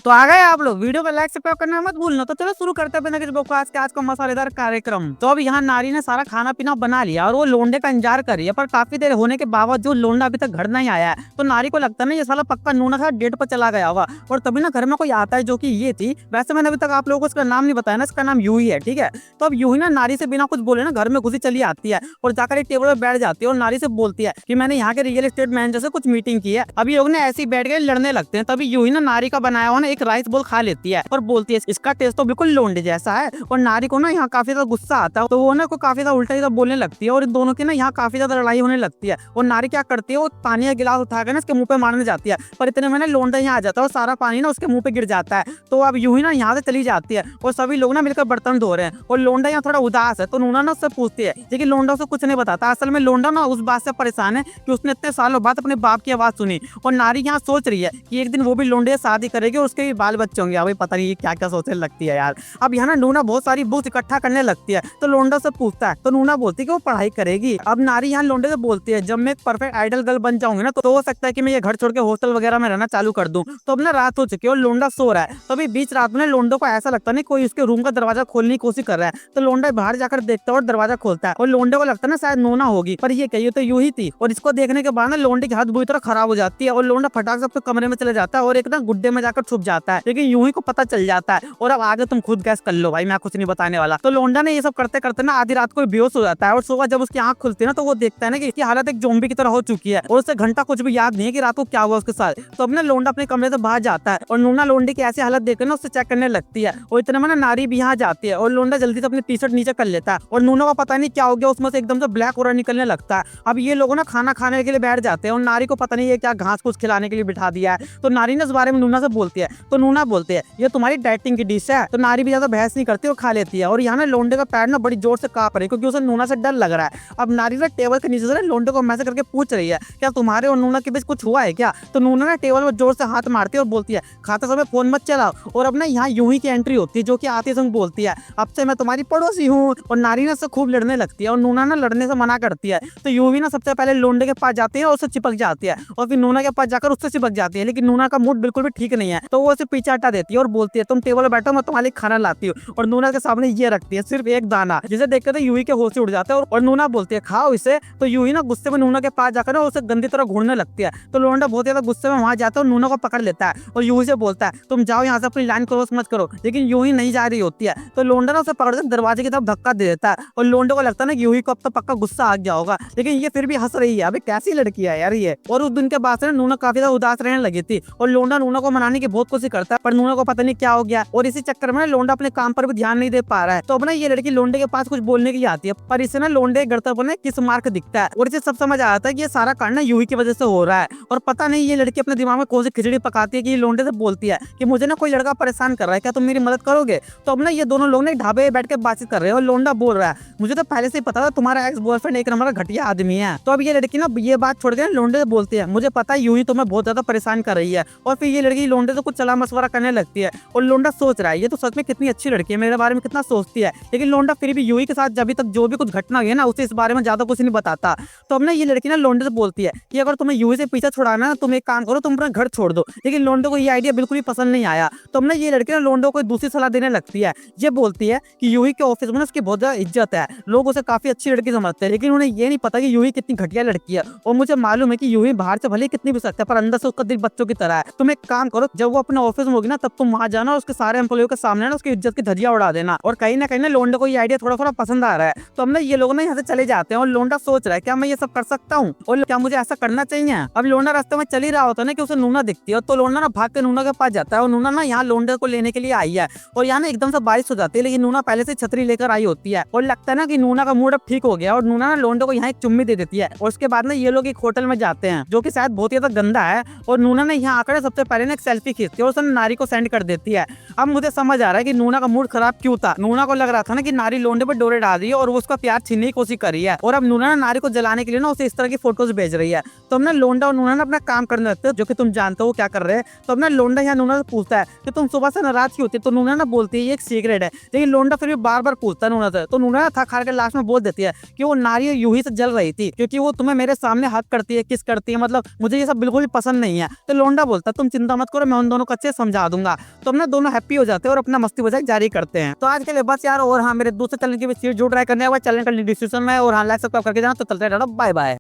तो आ गए आप लोग, वीडियो को लाइक सब्सक्राइब करना मत भूलना। तो चलो शुरू करते हैं बिना किसी बकवास के आज का मसालेदार कार्यक्रम। तो अब यहाँ नारी ने सारा खाना पीना बना लिया और वो लोंडे का इंतजार कर रही है, पर काफी देर होने के बावजूद लोंडा अभी तक घर नहीं आया है। तो नारी को लगता है ये साला पक्का नूना था, डेट पर चला गया होगा। और तभी ना घर में कोई आता है जो कि ये थी। वैसे मैंने अभी तक आप लोगों को इसका नाम नहीं बताया ना, इसका नाम यूही है, ठीक है। तो अब यूही ना नारी से बिना कुछ बोले ना घर में घुसी चली आती है और जाकर एक टेबल पर बैठ जाती है और नारी से बोलती है कि मैंने यहाँ के रियल एस्टेट मैनेजर से कुछ मीटिंग की है। अभी लोग ने ऐसे ही बैठ गए लड़ने लगते हैं। तभी यूही ना नारी का बनाया हुआ ना एक राइस बोल खा लेती है और बोलती है इसका टेस्ट तो बिल्कुल लोंडे जैसा है। और नारी को ना यहाँ काफी ज्यादा गुस्सा आता है, तो वो ना को काफी ज्यादा उल्टा सीधा बोलने लगती है और इन दोनों की ना यहाँ काफी ज्यादा लड़ाई होने लगती है। और नारी क्या करती है, वो पानी का गिलास उठाकर ना इसके मुंह पे मारने जाती है, पर इतने में ना लोंडा यहाँ आ जाता है और सारा पानी ना उसके मुंह पे गिर जाता है। तो अब यूं ही ना यहाँ से चली जाती है और सभी लोग ना मिलकर बर्तन धो रहे हैं और लोंडा यहाँ थोड़ा उदास है। तो नूना ना उससे पूछती है, लेकिन लोंडा उसे कुछ नहीं बताता। असल में लोंडा ना उस बात से परेशान है कि उसने इतने सालों बाद अपने बाप की आवाज सुनी और नारी यहाँ सोच रही है कि एक दिन वो भी लोंडे से शादी करेगी और उसके भी बाल बच्चे होंगे। अभी पता नहीं क्या क्या सोचने लगती है यार। अब यहाँ ना नूना बहुत सारी बुक्स इकट्ठा करने लगती है, तो लोंडा से पूछता है, तो नूना बोलती है कि वो पढ़ाई करेगी। अब नारी यहाँ लोंडे से बोलती है, जब मैं एक परफेक्ट आइडल गर्ल बन जाऊंगी ना तो हो सकता है कि मैं ये घर छोड़ के हॉस्टल वगैरह में रहना चालू कर दूं। तो अब ना रात हो चुकी है और लोंडा सो रहा है। तो अभी बीच रात में लोंडो को ऐसा लगता नहीं कोई उसके रूम का दरवाजा खोलने की कोशिश कर रहा है। तो लोंडा बाहर जाकर देखता है और दरवाजा खोलता है और लोंडे को लगता है ना शायद नूना होगी, पर ये कही तो यूं ही थी। और इसको देखने के बाद ना लोंडे की हाथ बुरी तरह खराब हो जाती है और लोंडा फटाक से अपने कमरे में चले जाता है और एक ना गुड्डे में जाकर छुप जाता है। लेकिन यूं ही को पता चल जाता है और अब आगे तुम खुद गैस कर लो भाई, मैं कुछ नहीं बताने वाला। तो लोंडा ने ये सब करते करते ना आधी रात को बेहोश हो जाता है और सुबह जब उसकी आंख खुलती है ना तो वो देखता है ना कि इसकी हालत एक ज़ॉम्बी की तरह हो चुकी है और उसे घंटा कुछ भी याद नहीं है कि रात को क्या हुआ उसके साथ। तो अब ना लोंडा अपने कमरे से बाहर जाता है और नूना लोंडे की ऐसी हालत देखकर ना उससे चेक करने लगती है और इतने में ना नारी भी यहाँ जाती है और लोंडा जल्दी से अपनी टी शर्ट नीचे कर लेता है और नूना को पता नहीं क्या हो गया, उसमें से एकदम से ब्लैक ओरा निकलने लगता है। अब ये लोग ना खाना खाने के लिए बैठ जाते हैं और नारी को पता नहीं है क्या घास फूस खिलाने के लिए बिठा दिया है। तो नारी ने इस बारे में नूना से बोलती है, तो नूना बोलते हैं ये तुम्हारी डाइटिंग की डिश है। तो नारी भी ज्यादा बहस नहीं करती और खा लेती है। और यहाँ ना लोंडे का पैर ना बड़ी जोर से कांप रही है क्योंकि उसे नूना से डर लग रहा है। अब नारी ना टेबल के नीचे से लोंडे को मैसेज करके पूछ रही है, क्या तुम्हारे और नूना के बीच कुछ हुआ है क्या। तो नूना ना टेबल पर जोर से हाथ मारती है और बोलती है, खाते समय फोन मत चलाओ। और अब ना यहाँ यूं ही की एंट्री होती है जो कि आते समय बोलती है, अब से मैं तुम्हारी पड़ोसी हूँ। और नारी ना उससे खूब लड़ने लगती है और नूना ना लड़ने से मना करती है। तो यूं ही ना सबसे पहले लोंडे के पास जाती है और उससे चिपक जाती है और फिर नूना के पास जाकर उससे चिपक जाती है। लेकिन नूना का मूड बिल्कुल भी ठीक नहीं है, तो वो उसे पीछे हटा देती है और बोलती है, तुम टेबल पर बैठो मैं तुम्हारे लिए खाना लाती हूँ। और नूना के सामने ये रखती है सिर्फ एक दाना, जिसे देखकर यूही के होश उड़ जाते हैं और नूना बोलती है खाओ इसे। तो यूही ना गुस्से में नूना के पास जाकर उसे गंदी तरह घूरने लगती है। तो लोंडा बहुत ज्यादा गुस्से में वहां जाता है और नूना को पकड़ लेता है और यूही से बोलता है, तुम जाओ यहाँ से, अपनी लाइन क्रॉस मत करो। लेकिन यूही नहीं जा रही होती है, तो लोंडा ना उसे पकड़कर दरवाजे की तरफ धक्का दे देता है और लोंडे को लगता है ना यूही को अब तो पक्का गुस्सा आ गया होगा। लेकिन ये फिर भी हंस रही है, अभी कैसी लड़की है यार ये। और उस दिन के बाद से नूना काफी ज्यादा उदास रहने लगी थी और लोंडा नूना को मनाने की बहुत कोशिश करता है, पर नूना को पता नहीं क्या हो गया और इसी चक्कर में लोंडा अपने काम पर भी ध्यान नहीं दे पा रहा है। तो अब ना ये लड़की लोंडे के पास कुछ बोलने के लिए आती है, पर इसे ना लोंडे गड़तापन में किस मार्क दिखता है और इसे सब समझ आता है कि ये सारा कांड ना यूही की वजह से हो रहा है। और पता नहीं ये लड़की अपने दिमाग में कौन सी खिचड़ी पकाती है कि ये लोंडे से बोलती है कि मुझे ना कोई लड़का परेशान कर रहा है, क्या तुम मेरी मदद करोगे। तो अब ना ये दोनों लोग ना ढाबे बैठ के बातचीत कर रहे हैं और लोंडा बोल रहा है, मुझे तो पहले से ही पता था तुम्हारा एक्स बॉयफ्रेंड एक नंबर का घटिया आदमी है। तो अब ये लड़की ना ये बात छोड़ के लोंडे से बोलती है, मुझे पता है यूही तुम्हें बहुत ज्यादा परेशान कर रही है। और फिर ये लड़की लोंडे से कुछ सलाह मशवरा करने लगती है और लोंडा सोच रहा है ये तो सच में कितनी अच्छी लड़की है, मेरे बारे में कितना सोचती है। लेकिन लोंडा फिर भी यूही के साथ जब तक जो भी कुछ घटना हुई है ना उसे इस बारे में ज्यादा कुछ नहीं बताता। तो अब ना ये लड़की ना लोंडे से बोलती है कि अगर तुम्हें यूही से पीछा छुड़ाना है तुम एक काम करो, तुम अपना घर छोड़ दो। लेकिन लोंडे को ये आइडिया बिल्कुल भी पसंद नहीं आया। तो अब ना ये लड़की ना लोंडे को दूसरी सलाह देने लगती है। ये बोलती है कि यूही के ऑफिस में उसकी बहुत ज्यादा इज्जत है, लोग उसे काफी अच्छी लड़की समझते हैं, लेकिन उन्हें ये नहीं पता कि यूही कितनी घटिया लड़की है। और मुझे मालूम है कि यूही बाहर से भले कितनी भी सख्त है पर अंदर से उसका दिल बच्चों की तरह है। तुम एक काम करो, जब वो अपने ऑफिस में होगी ना तब तुम वहां जाना और उसके सारे एम्प्लॉय के सामने ना उसकी इज्जत की धज्जियां उड़ा देना। और कहीं ना लोंडे को ये आइडिया थोड़ा थोड़ा पसंद आ रहा है। तो हमने ये लोग ना यहाँ से चले जाते हैं और लोंडा सोच रहा है क्या मैं ये सब कर सकता हूँ और क्या मुझे ऐसा करना चाहिए। अब लोंडा रास्ते में चल ही रहा होता है ना कि उसे नूना दिखती है, तो लोंडा ना भाग के नूना के पास जाता है और नूना ना यहाँ लोंडे को लेने के लिए आई है। और यहाँ ना एकदम से बारिश हो जाती है, लेकिन नूना पहले से छतरी लेकर आई होती है और लगता है ना कि नूना का मूड अब ठीक हो गया और नूना ना लोंडे को यहाँ एक चुम्मी दे देती है। और उसके बाद ना ये लोग एक होटल में जाते हैं जो कि शायद बहुत ही ज्यादा गंदा है और नूना ने यहाँ आकर सबसे पहले ना एक सेल्फी खींचती है और उसने नारी को सेंड कर देती है। अब मुझे समझ आ रहा है कि नूना का मूड खराब क्यों था। नूना को लग रहा था ना कि नारी लोंडे पर डोरे डाल रही है और वो उसका प्यार छीनने की कोशिश कर रही है और अब नूना ना नारी को जलाने के लिए ना उसे इस तरह की फोटोज भेज रही है। तो हमने लोंडा और नूना ना अपना काम करने लगते हैं जो कि तुम जानते हो क्या कर रहे हैं। तो हमने लोंडा यहाँ नूना से पूछता है कि तुम सुबह से नाराज क्यों होती है। तो नूना ना बोलती है ये एक सीक्रेट है, लेकिन लोंडा फिर भी बार बार पूछता है नूना से। तो नूना थक हार के लास्ट में बोल देती है कि वो नारी यूही से जल रही थी क्योंकि वो तुम्हें मेरे सामने हक करती है, किस करती है, मतलब मुझे ये सब बिल्कुल भी पसंद नहीं है। तो लोंडा बोलता है तुम चिंता मत करो, मैं उन दोनों को अच्छे से समझा दूंगा। तो हम ना दोनों हैप्पी हो जाते हैं और अपना मस्ती मजाक जारी करते हैं। तो आज के लिए बस यार, और हाँ मेरे दूसरे चैनल की भी सीट जो ट्राई करने वाला चैनल का डिस्क्रिप्शन में, और हाँ लाइक सब्सक्राइब करके जाना। तो चलते हैं, बाय बाय।